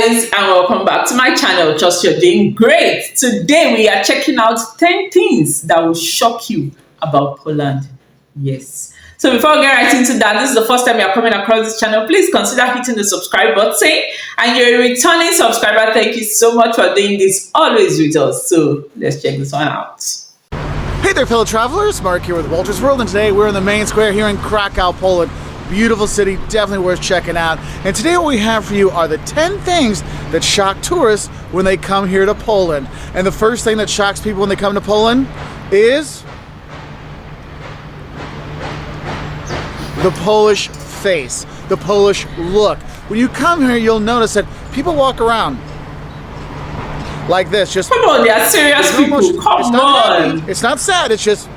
guys, and welcome back to my channel. Trust you're doing great. Today we are checking out 10 things that will shock you about Poland. Yes. So before we get right into that, this is the first time you're coming across this channel, please consider hitting the subscribe button. And you're a returning subscriber, thank you so much for doing this always with us. So let's check this one out. Hey there, fellow travelers. Mark here with Walter's World, and today we're in the main square here in Krakow, Poland. Beautiful city, definitely worth checking out. And today what we have for you are the 10 things that shock tourists when they come here to Poland. And the first thing that shocks people when they come to Poland is the Polish face, the Polish look. When you come here, you'll notice that people walk around like this. Just come on, they are serious people. Come on. It's not sad, it's just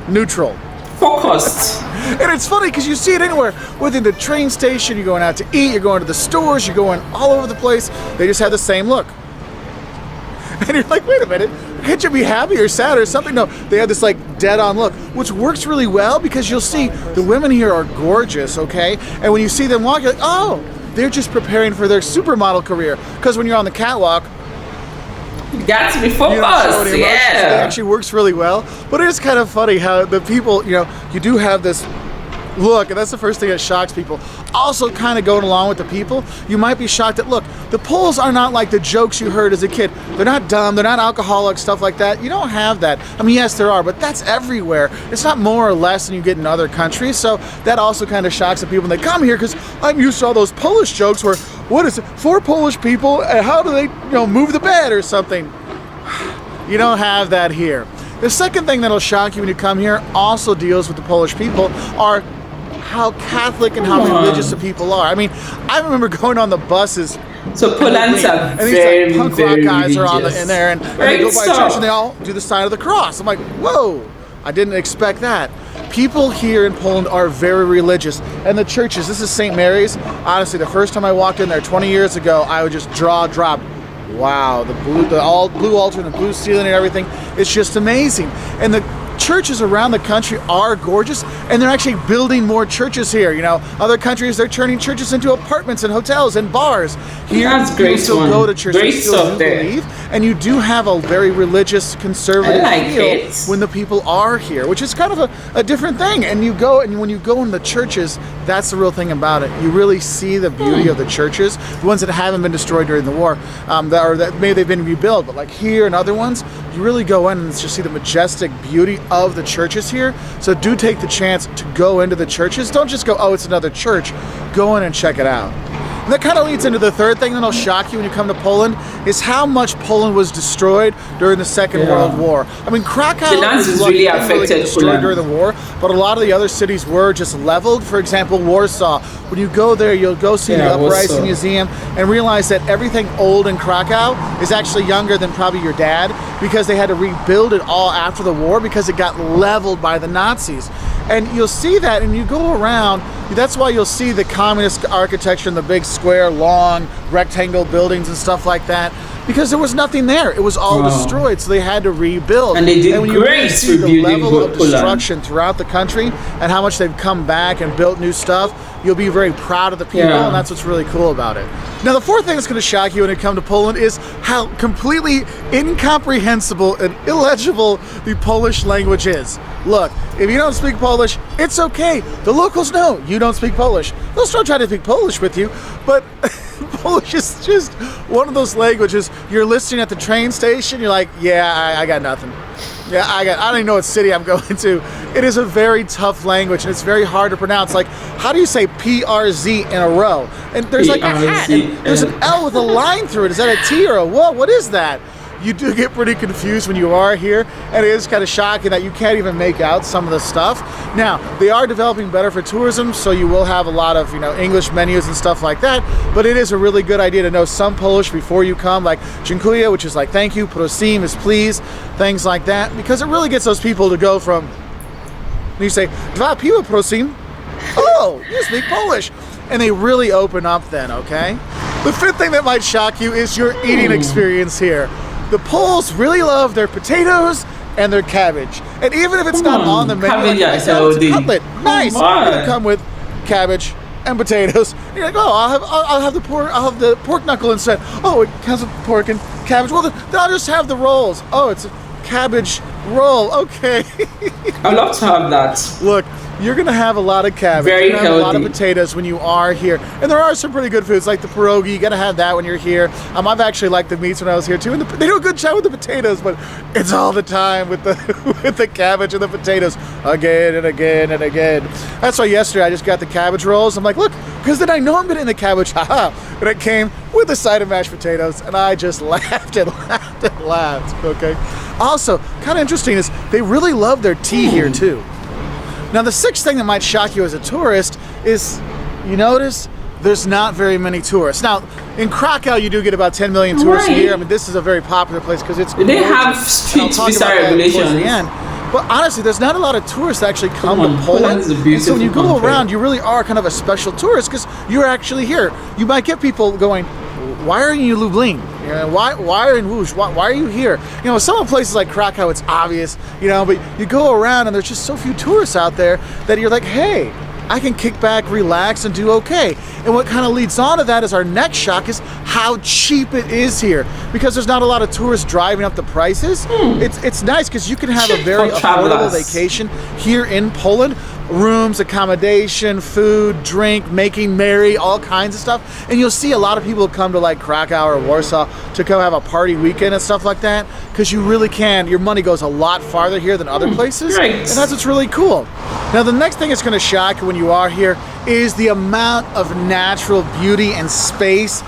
neutral. Focused. And it's funny because you see it anywhere. Within the train station, you're going out to eat, you're going to the stores, you're going all over the place. They just have the same look. And you're like, wait a minute, can't you be happy or sad or something? No, they have this like dead-on look, which works really well because you'll see the women here are gorgeous, okay? And when you see them walk, you're like, oh, they're just preparing for their supermodel career. Because when you're on the catwalk, you got to be focused. It actually works really well. But it is kind of funny how the people, you do have this look, and that's the first thing that shocks people. Also, kind of going along with the people, you might be shocked that, look, the Poles are not like the jokes you heard as a kid. They're not dumb, they're not alcoholics, stuff like that. You don't have that. I mean, yes, there are, but that's everywhere. It's not more or less than you get in other countries, so that also kind of shocks the people when they come here, because I'm used to all those Polish jokes where, what is it, 4 Polish people, and how do they, move the bed or something? You don't have that here. The second thing that'll shock you when you come here also deals with the Polish people are how Catholic and how religious the people are. I mean, I remember going on the buses. So Poland's are and these very, like, punk very rock guys religious. are in there, and they go by church and they all do the sign of the cross. I'm like, whoa, I didn't expect that. People here in Poland are very religious, and the churches, this is St. Mary's. Honestly, the first time I walked in there 20 years ago, I would just jaw drop. Wow, the all blue altar and the blue ceiling and everything, it's just amazing. And the churches around the country are gorgeous, and they're actually building more churches here. Other countries, they're turning churches into apartments and hotels and bars. Here, you still go to church, you still believe, and you do have a very religious, conservative feel when the people are here, which is kind of a different thing. And when you go in the churches, that's the real thing about it. You really see the beauty of the churches, the ones that haven't been destroyed during the war, that maybe they've been rebuilt, but like here and other ones, you really go in and just see the majestic beauty of the churches here. So do take the chance to go into the churches. Don't just go, oh, it's another church. Go in and check it out. And that kind of leads into the third thing that'll shock you when you come to Poland, is how much Poland was destroyed during the Second World War. I mean, Krakow is really affected destroyed during the war, but a lot of the other cities were just leveled. For example, Warsaw. When you go there, you'll go see the Uprising Museum and realize that everything old in Krakow is actually younger than probably your dad, because they had to rebuild it all after the war because it got leveled by the Nazis. And you'll see that, and you go around, that's why you'll see the communist architecture and the big square, long, rectangle buildings and stuff like that, because there was nothing there. It was all destroyed, so they had to rebuild. And they did when great you see the level of Poland. destruction throughout the country and how much they've come back and built new stuff, you'll be very proud of the people, and that's what's really cool about it. Now, the fourth thing that's going to shock you when you come to Poland is how completely incomprehensible and illegible the Polish language is. Look, if you don't speak Polish, it's okay. The locals know you don't speak Polish. They'll still try to speak Polish with you, but Polish is just one of those languages. You're listening at the train station, you're like, yeah, I got nothing. Yeah, I don't even know what city I'm going to. It is a very tough language, and it's very hard to pronounce. Like, how do you say PRZ in a row? And there's like a hat, and there's an L with a line through it. Is that a T or a what? What is that? You do get pretty confused when you are here, and it is kind of shocking that you can't even make out some of the stuff. Now, they are developing better for tourism, so you will have a lot of, English menus and stuff like that, but it is a really good idea to know some Polish before you come, like dziękuję, which is like thank you, prosim is please, things like that, because it really gets those people to go from, you say, dwa piwa prosim, oh, you speak Polish, and they really open up then, okay? The fifth thing that might shock you is your eating experience here. The Poles really love their potatoes and their cabbage. And even if it's not on the menu, like it's a cutlet. Nice. It's gonna come with cabbage and potatoes. And you're like, oh, I'll have the pork knuckle instead. Oh, it comes with pork and cabbage. Well, then I'll just have the rolls. Oh, it's a cabbage roll. Okay. I'd love to have that. Look, you're gonna have a lot of cabbage. Very you're gonna have a lot of healthy. potatoes when you are here, and there are some pretty good foods like the pierogi. You gotta have that when you're here. I've actually liked the meats when I was here too, and they do a good job with the potatoes, but it's all the time with the with the cabbage and the potatoes again and again and again. That's why yesterday I just got the cabbage rolls. I'm like, look, because then I know I'm getting the cabbage, haha, and it came with a side of mashed potatoes, and I just laughed and laughed and laughed. Okay. Also, kind of interesting is they really love their tea here too. Now, the sixth thing that might shock you as a tourist is, you notice there's not very many tourists. Now, in Krakow, you do get about 10 million tourists a year. I mean, this is a very popular place because it's They have gorgeous. street And I'll talk visa about that towards regulations. the end. But honestly, there's not a lot of tourists that actually come Come on, to Poland. Poland's a And so beautiful when you go country. around, you really are kind of a special tourist because you're actually here. You might get people going, why are you in Lublin? You know, why are you in Łódź? Why are you here? You know, some places like Krakow, it's obvious, you know, but you go around and there's just so few tourists out there that you're like, hey, I can kick back, relax, and do okay. And what kind of leads on to that is our next shock is how cheap it is here. Because there's not a lot of tourists driving up the prices. It's nice because you can have a Cheap very for affordable travelers. vacation here in Poland. Rooms, accommodation, food, drink, making merry, all kinds of stuff. And you'll see a lot of people come to like Krakow or Warsaw to come have a party weekend and stuff like that. Because you really can, your money goes a lot farther here than other places. great. And that's what's really cool. Now, the next thing that's going to shock you when you are here is the amount of natural beauty and space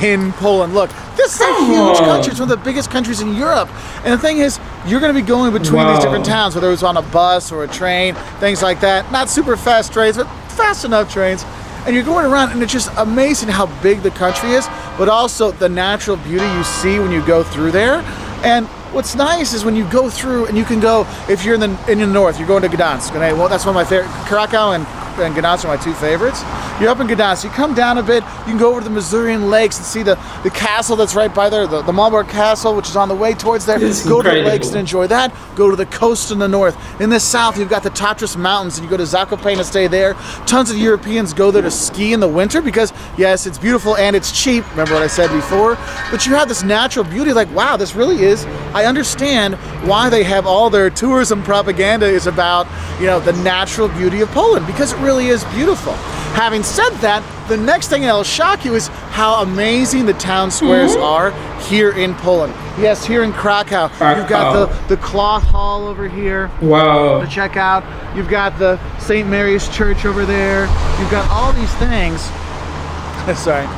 in Poland. Look, this is a huge country. It's one of the biggest countries in Europe. And the thing is, you're going to be going between these different towns, whether it's on a bus or a train, things like that. Not super fast trains, but fast enough trains. And you're going around, and it's just amazing how big the country is, but also the natural beauty you see when you go through there. And what's nice is when you go through, and you can go, if you're in the north, you're going to Gdansk. And well, that's one of my favorite. Krakow and Gdansk are my two favorites. You're up in Gdansk, you come down a bit, you can go over to the Masurian Lakes and see the castle that's right by there, the Malbork Castle, which is on the way towards there. It's Go to the incredible. lakes and enjoy that. Go to the coast in the north. In the south, you've got the Tatras Mountains, and you go to Zakopane and stay there. Tons of Europeans go there to ski in the winter because, yes, it's beautiful and it's cheap. Remember what I said before? But you have this natural beauty, like, wow, this really is. I understand why they have all their tourism propaganda is about, you know, the natural beauty of Poland, because it really is beautiful. Having said that, the next thing that'll shock you is how amazing the town squares are here in Poland. Yes, here in Krakow. You've got the cloth hall over here Wow. to check out. You've got the St. Mary's Church over there. You've got all these things. Sorry.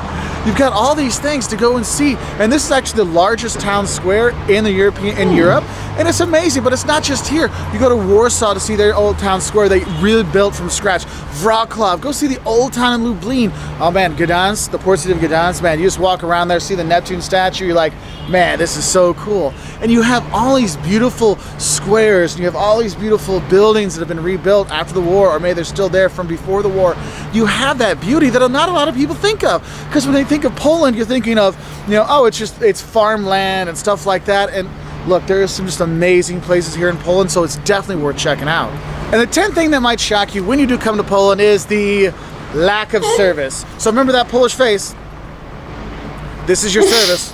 You've got all these things to go and see. And this is actually the largest town square in Europe. And it's amazing, but it's not just here. You go to Warsaw to see their old town square they really built from scratch. Wrocław, go see the old town in Lublin. Oh man, Gdansk, the port city of Gdansk, man, you just walk around there, see the Neptune statue, you're like, man, this is so cool. And you have all these beautiful squares, and you have all these beautiful buildings that have been rebuilt after the war, or maybe they're still there from before the war. You have that beauty that not a lot of people think of. Because when they think of Poland, you're thinking of, you know, oh, it's farmland and stuff like that. And look, there are some just amazing places here in Poland, so it's definitely worth checking out. And the 10th thing that might shock you when you do come to Poland is the lack of service. So remember that Polish face. This is your service.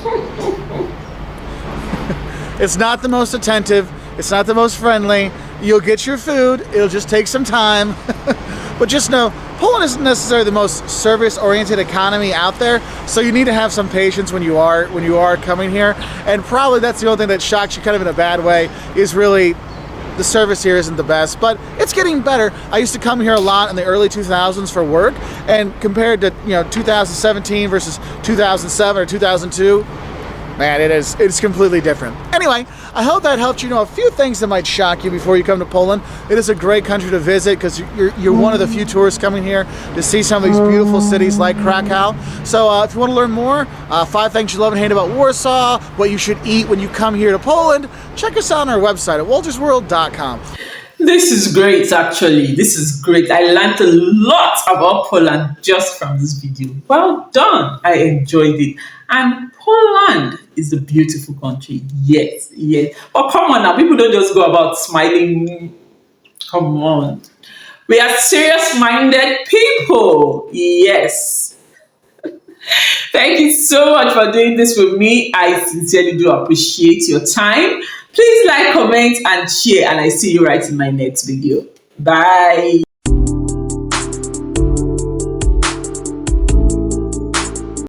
It's not the most attentive. It's not the most friendly. You'll get your food. It'll just take some time. But just know, Poland isn't necessarily the most service-oriented economy out there, so you need to have some patience when you are coming here. And probably that's the only thing that shocks you kind of in a bad way, is really the service here isn't the best, but it's getting better. I used to come here a lot in the early 2000s for work, and compared to 2017 versus 2007 or 2002, man, it's completely different. Anyway, I hope that helped you know a few things that might shock you before you come to Poland. It is a great country to visit because you're one of the few tourists coming here to see some of these beautiful cities like Krakow. So if you want to learn more, 5 things you love and hate about Warsaw, what you should eat when you come here to Poland, check us out on our website at waltersworld.com. This is great, actually. This is great. I learned a lot about Poland just from this video. Well done. I enjoyed it. And Poland is a beautiful country. Yes, yes. But come on now, people don't just go about smiling. Come on. We are serious-minded people. Yes. Thank you so much for doing this with me. I sincerely do appreciate your time. Please like, comment, and share, and I see you right in my next video. Bye.